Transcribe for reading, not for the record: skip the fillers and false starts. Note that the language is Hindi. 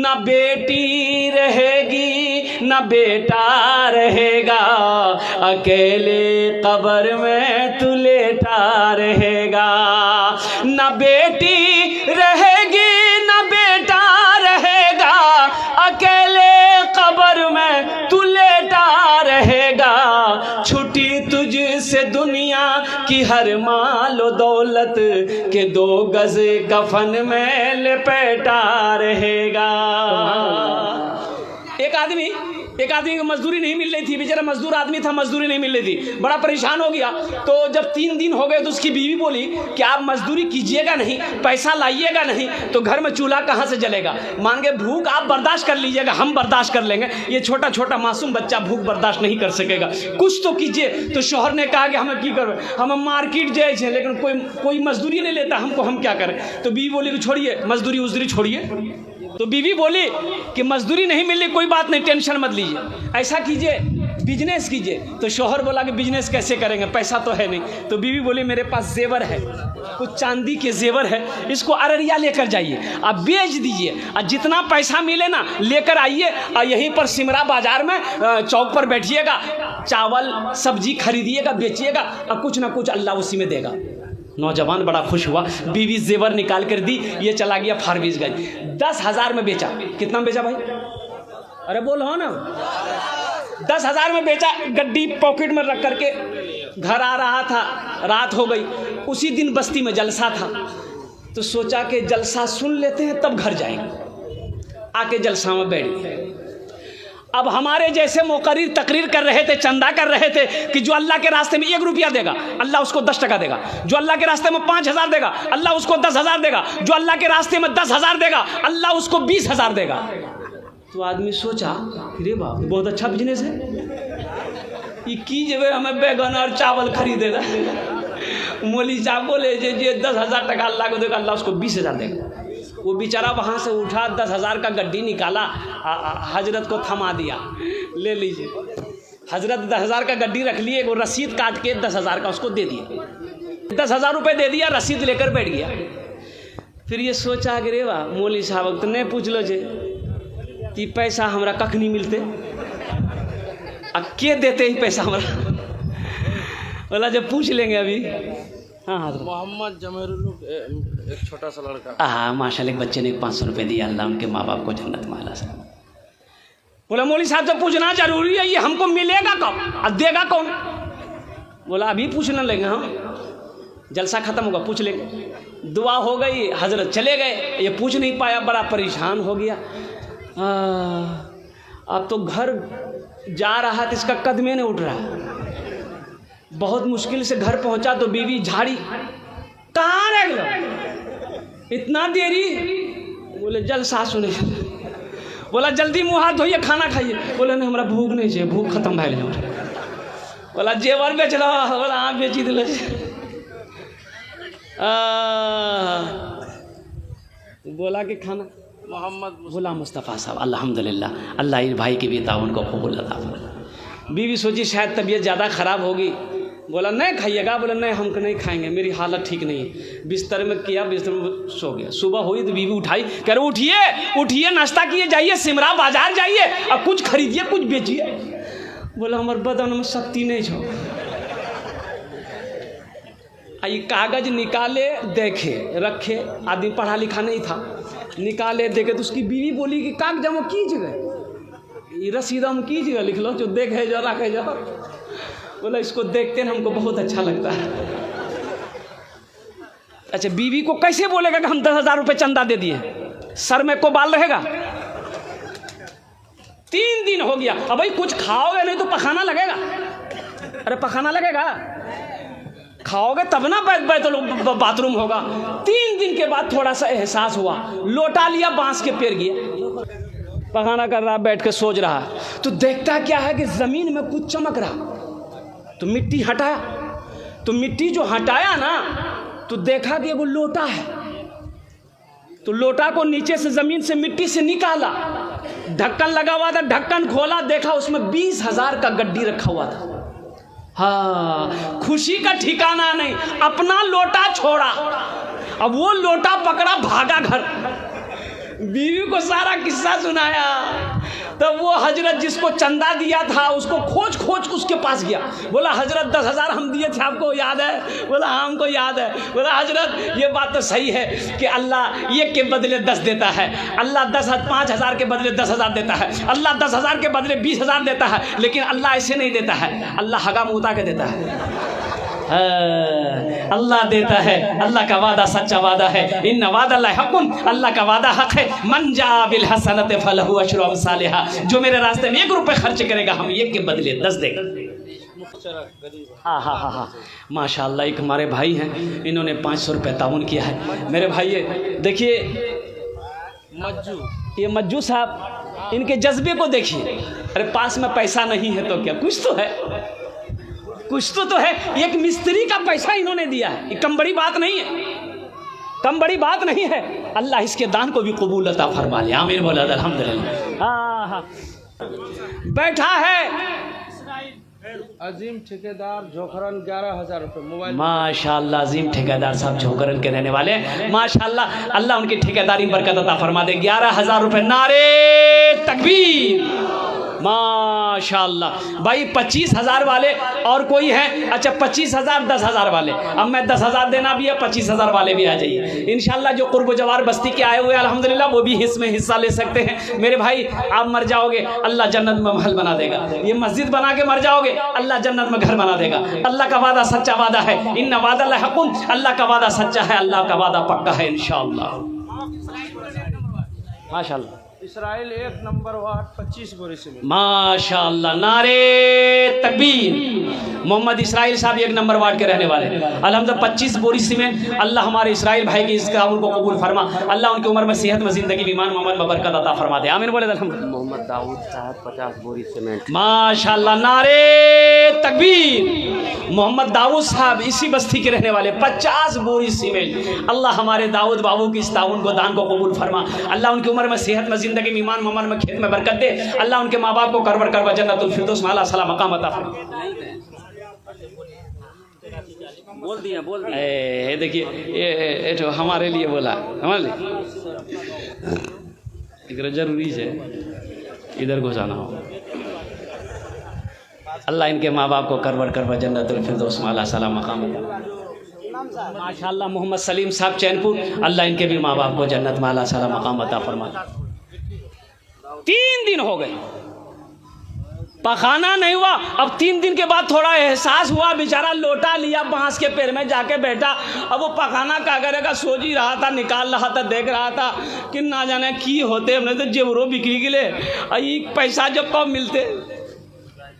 न बेटी रहेगी न बेटा रहेगा, अकेले कब्र में तू लेटा रहेगा। न बेटी रहेगी न बेटा रहेगा, अकेले कब्र में तू लेटा रहेगा। छुट्टी तुझसे दुनिया की हर मालो दौलत के 2 गज कफन में लपेटा रहेगा। एक आदमी को मजदूरी नहीं मिल रही थी, बेचारा मजदूर आदमी था, मजदूरी नहीं मिल रही थी, बड़ा परेशान हो गया। तो जब 3 दिन हो गए तो उसकी बीवी बोली कि आप मजदूरी कीजिएगा नहीं, पैसा लाइएगा नहीं तो घर में चूल्हा कहाँ से जलेगा। मान गए भूख आप बर्दाश्त कर लीजिएगा, हम बर्दाश्त कर लेंगे, ये छोटा छोटा मासूम बच्चा भूख बर्दाश्त नहीं कर सकेगा, कुछ तो कीजिए। तो शौहर ने कहा कि हमें की करबे, हम मार्केट जाए छे लेकिन कोई मजदूरी नहीं लेता हमको, हम क्या करें। तो बीवी बोली कि छोड़िए मजदूरी उजदूरी छोड़िए। तो बीवी बोली कि मजदूरी नहीं मिली कोई बात नहीं, टेंशन मत लीजिए, ऐसा कीजिए बिजनेस कीजिए। तो शौहर बोला कि बिजनेस कैसे करेंगे, पैसा तो है नहीं। तो बीवी बोली मेरे पास जेवर है, कुछ चांदी के जेवर है, इसको अररिया लेकर जाइए, आप बेच दीजिए और जितना पैसा मिले ना लेकर आइए और यहीं पर सिमरा बाजार में चौक पर बैठिएगा, चावल सब्जी खरीदिएगा बेचिएगा और कुछ ना कुछ अल्लाह उसी में देगा। नौजवान बड़ा खुश हुआ, बीवी जेवर निकाल कर दी, ये चला गया फारबिसगंज, 10,000 में बेचा। कितना में बेचा भाई, अरे बोलो ना, 10,000 में बेचा। गड्डी पॉकेट में रख करके घर आ रहा था, रात हो गई। उसी दिन बस्ती में जलसा था, तो सोचा कि जलसा सुन लेते हैं तब घर जाएंगे। आके जलसा में बैठ गए। अब हमारे जैसे मुकर्रिर तकरीर कर रहे थे, चंदा कर रहे थे कि जो अल्लाह के रास्ते में 1 रुपया देगा अल्लाह उसको 10 टका देगा, जो अल्लाह के रास्ते में 5,000 देगा अल्लाह उसको 10,000 देगा, जो अल्लाह के रास्ते में 10,000 देगा अल्लाह उसको 20,000 देगा। तो आदमी सोचा अरे बाप बहुत अच्छा बिजनेस है, ये की जब हमें बैगन और चावल खरीदेगा। मौली साहब बोले जे 10,000 टका अल्लाह को देगा अल्लाह उसको 20,000 देगा। वो बेचारा वहाँ से उठा, 10,000 का गड्डी निकाला, हजरत को थमा दिया, ले लीजिए। हजरत 10,000 का गड्डी रख लिए, वो रसीद काट के 10,000 का उसको दे दिया, 10,000 रुपये दे दिया, रसीद लेकर बैठ गया। फिर ये सोचा कि रे वाह मौली साहब तो नहीं पूछ लो जे कि पैसा हमरा कख नहीं मिलते, के देते ही पैसा हमरा। बोला जब पूछ लेंगे अभी। हाँ मोहम्मद जमेरुल एक छोटा सा लड़का, हाँ माशाल्लाह, एक बच्चे ने 500 रुपये दिया, अल्लाह उनके माँ बाप को जन्नत में आला से। बोला मौली साहब से पूछना जरूरी है, ये हमको मिलेगा कब और देगा कौन। बोला अभी पूछने लगे, हम जलसा खत्म होगा पूछ लेंगे। दुआ हो गई, हजरत चले गए, ये पूछ नहीं पाया, बड़ा परेशान हो गया। अब तो घर जा रहा था, इसका कदमे नहीं उठ रहा। बहुत मुश्किल से घर पहुंचा तो बीवी झाड़ी, कहाँ रह गए इतना देरी। बोले जलसा सुने। बोला जल्दी मुँह हाथ धोइए खाना खाइए। बोले नहीं हमरा भूख नहीं चाहिए, भूख खत्म भैल। बोला जेवर बेच रहा, बोला हाँ बेची दिल। बोला कि खाना मोहम्मद गुलाम मुस्तफ़ा साहब, अल्हम्दुलिल्लाह, अल्लाह इन भाई की भी ताउन को कबूल अता फरमाए। बीवी सोची शायद तबीयत ज़्यादा ख़राब होगी। बोला नहीं खाइएगा। बोला नहीं हमको नहीं खाएंगे, मेरी हालत ठीक नहीं है। बिस्तर में किया, बिस्तर में सो गया। सुबह हुई तो बीवी उठाई, कह रहे उठिए उठिए, नाश्ता किए जाइए, सिमरा बाजार जाइए, अब कुछ खरीदिए कुछ बेचिए। बोला हमारे बदन में शक्ति नहीं छो। ये कागज निकाले देखे रखे, आदमी पढ़ा लिखा नहीं था, निकाले देखे तो उसकी बीवी बोली कि कागज में कीजिएगा, ये रसीदा में कीजिएगा, लिख लो जो देखे जो रखे जो। बोला इसको देखते ना हमको बहुत अच्छा लगता है। अच्छा बीवी को कैसे बोलेगा कि हम 10,000 रुपये चंदा दे दिए, सर में को बाल रहेगा। 3 दिन हो गया, अब भाई कुछ खाओगे नहीं तो पखाना लगेगा। अरे पखाना लगेगा, खाओगे तब ना बाथरूम होगा। 3 दिन के बाद थोड़ा सा एहसास हुआ, लोटा लिया, बांस के पेड़ गया, पखाना कर रहा, बैठ के सोच रहा। तो देखता क्या है कि जमीन में कुछ चमक रहा, तो मिट्टी हटाया। तो मिट्टी जो हटाया ना तो देखा कि वो लोटा है। तो लोटा को नीचे से जमीन से मिट्टी से निकाला, ढक्कन लगा हुआ था, ढक्कन खोला, देखा उसमें 20,000 का गड्डी रखा हुआ था। हाँ, खुशी का ठिकाना नहीं, अपना लोटा छोड़ा, अब वो लोटा पकड़ा भागा घर। बीवी को सारा किस्सा सुनाया। तो वो हजरत जिसको चंदा दिया था उसको खोज खोज उसके पास गया। बोला हजरत 10,000 हम दिए थे, आपको याद है? बोला हाँ हमको याद है। बोला हजरत ये बात तो सही है कि अल्लाह 1 के बदले 10 देता है, अल्लाह 5,000 के बदले 10,000 देता है, अल्लाह 10,000 के बदले 20,000 देता है, लेकिन अल्लाह ऐसे नहीं देता है, अल्लाह हगा मुता के देता है। अल्लाह देता है, अल्लाह का वादा सच्चा वादा है। इन्ना वादल्लाहि हक़्क़ुन, अल्लाह का वादा हक है। मन जा बिल हसनति फलहु अशरु अम्सालिहा, जो मेरे रास्ते में 1 रुपये खर्च करेगा हम 1 के बदले 10 देगा। हाँ हाँ हाँ हाँ माशाअल्लाह। एक हमारे भाई हैं, इन्होंने 500 रुपये ताउन किया है। मेरे भाई देखिए मज्जू, ये मज्जू साहब, इनके जज्बे को देखिए। अरे पास में पैसा नहीं है तो क्या, कुछ तो है, कुछ तो है। एक मिस्त्री का पैसा इन्होंने दिया है, ये कम बड़ी बात नहीं है, कम बड़ी बात नहीं है। अल्लाह इसके दान को भी कबूल अता फरमा ले। आमीन बोला अल्हम्दुलिल्लाह। हाँ हाँ बैठा है अजीम ठेकेदार झोखरन 11,000 रुपये मोबाइल। माशाअल्लाह, अजीम ठेकेदार साहब झोकरन के रहने वाले हैं। माशाअल्लाह, अल्लाह उनकी ठेकेदारी में बरकत अता फरमा दे। 11,000 रुपये, नारे तकबीर, माशाअल्लाह। भाई 25,000 वाले और कोई है? अच्छा 25,000, 10,000 वाले। अब मैं 10,000 देना भी है, 25,000 वाले भी आ जाइए इंशाअल्लाह। जो कुर्ब जवार बस्ती के आए हुए अल्हम्दुलिल्लाह वो भी इसमें हिस्सा ले सकते हैं। मेरे भाई आप मर जाओगे, अल्लाह जन्नत में महल बना देगा। ये मस्जिद बना के मर जाओगे, अल्लाह जन्नत में घर बना देगा। अल्लाह का वादा सच्चा वादा है। इन्ना वादल्लाहि हक़्क़ुन, अल्लाह का वादा सच्चा है, अल्लाह का वादा पक्का है इंशाअल्लाह। माशाअल्लाह। इसराइल 1 नंबर वार्ड 25 बोरी सीमेंट। माशाअल्लाह, नारे तकबीर। मोहम्मद इसराइल साहब 1 नंबर वार्ड के रहने वाले अल्हम्दुलिल्लाह। 25 बोरी सीमेंट। अल्लाह हमारे इसराइल भाई की इसका उनको कबूल फरमा। अल्लाह उनकी उम्र में सेहत में जिंदगी ईमान मोहम्मद में बरकत अता फरमा दे। आमीन बोले अल्हम्दुलिल्लाह। मोहम्मद दाऊद साहब 50 बोरी सीमेंट। माशाअल्लाह, नारे तकबीर। मोहम्मद दाऊद साहब इसी बस्ती के रहने वाले 50 बोरी सीमेंट। अल्लाह हमारे दाऊद बाबू की इस ताउन को दान को कबूल फरमा। अल्लाह उनकी उम्र में सेहत में जिंदगी में ईमान मोहम्मद में खेत में बरकत दे। अल्लाह उनके माँ बाप को करवर करवा जन्नतुल फिरदौस में आला सला मकाम अता फरमा। बोल दिया ये देखिए, ये तो हमारे लिए बोला, हमारे लिए इधर जरूरी है, इधर घुसाना हो। अल्लाह इनके माँ बाप को करवर करवा जन्नतुल फिरदौस में आला सला मकाम अता। माशाअल्लाह मोहम्मद सलीम साहब चैनपुर, अल्लाह इनके भी माँ बाप को जन्नत में आला सला मकाम अता फरमा। 3 दिन हो गए पखाना नहीं हुआ। अब 3 दिन के बाद थोड़ा एहसास हुआ, बेचारा लोटा लिया, बांस के पैर में जाके बैठा। अब वो पखाना क्या करेगा, सोच ही रहा था, निकाल रहा था, देख रहा था कि ना जाने की होते हमने तो जेवरों बिक्री के लिए पैसा जब कब मिलते।